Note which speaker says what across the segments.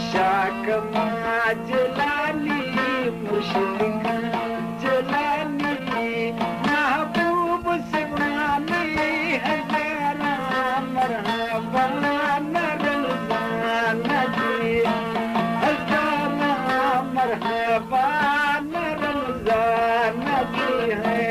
Speaker 1: शाक जलानी मुर्शिद जलानी महबूब सुभानी हजारा मरहबा रमजान जी हजारा मरहबा रमजान जी है।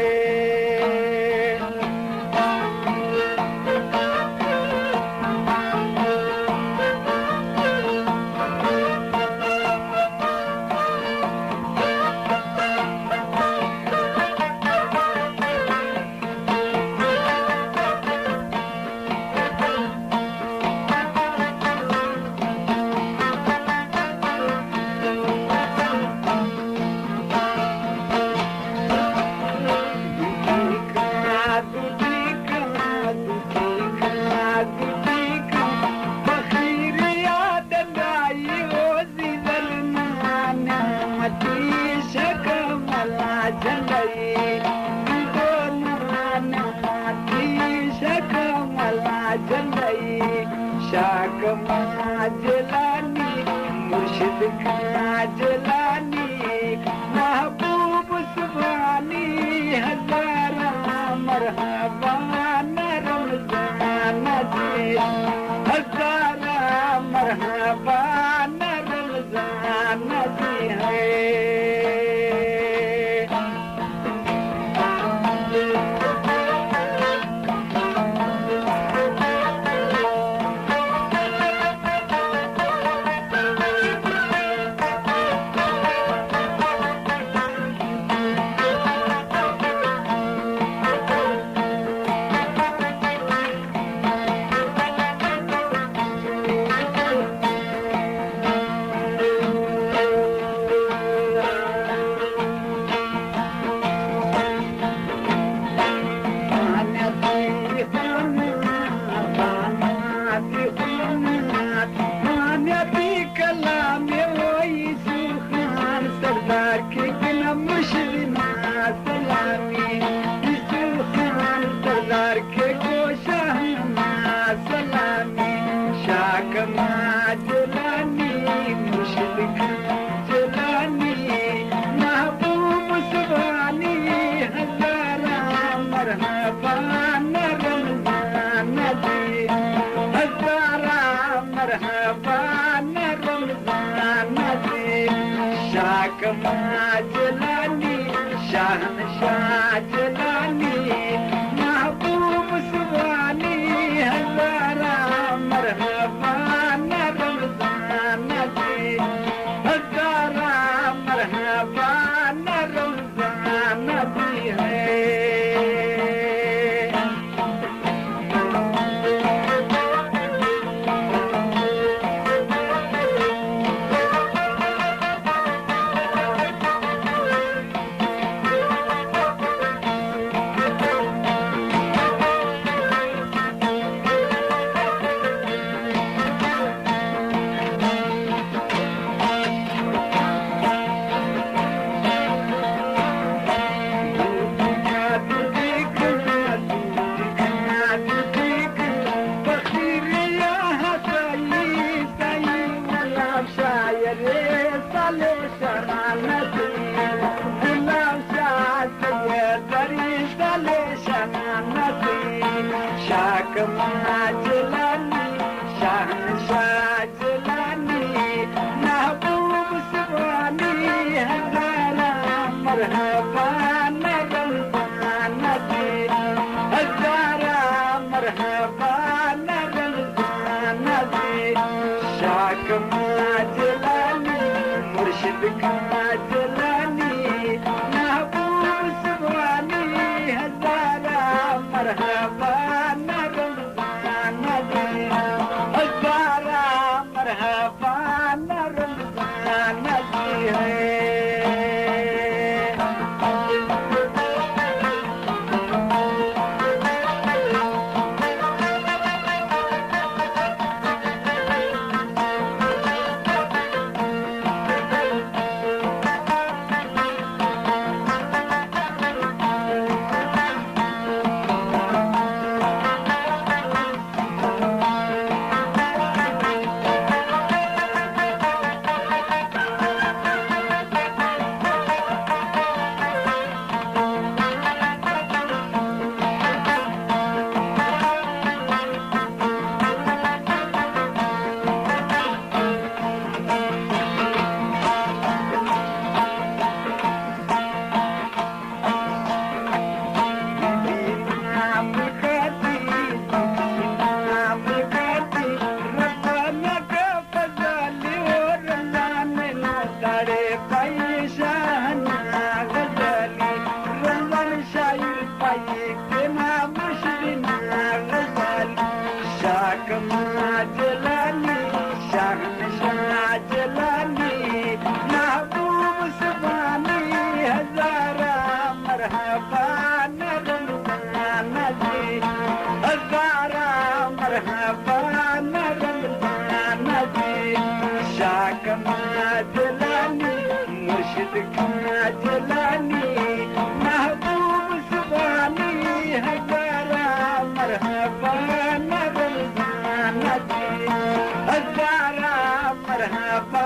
Speaker 1: शाक जलानी मुर्शिद जलानी महबूब सुभानी हजारा मरहबा रमजान जी हजारा मरहबा रमजान जी है। जलानी मुर्शिद जलानी महबूब सुभानी हजारा मरहबा रमजान जी हजारा मरहबा रमजान जी। शाक जलानी शाहनशाह जलानी महबूब सुभानी हजारा मरहबा रमजान जी हजारा मरहबा रमजान जी है। शाक जलानी शाहनशाह जलानी महबूब सुभानी हजारा मरहबा रमजान जी हजारा मरहबा रमजान जी। शाक जलानी मुर्शिद जलानी महबूब सुभानी हजारा मरहबा रमजान जी हजारा मरहबा रमजान जी है। कमाजलानी मुर्शिद काजलानी महबूब सुबानी हजारा मरहबा नजर जाना जी हजारा मरहबा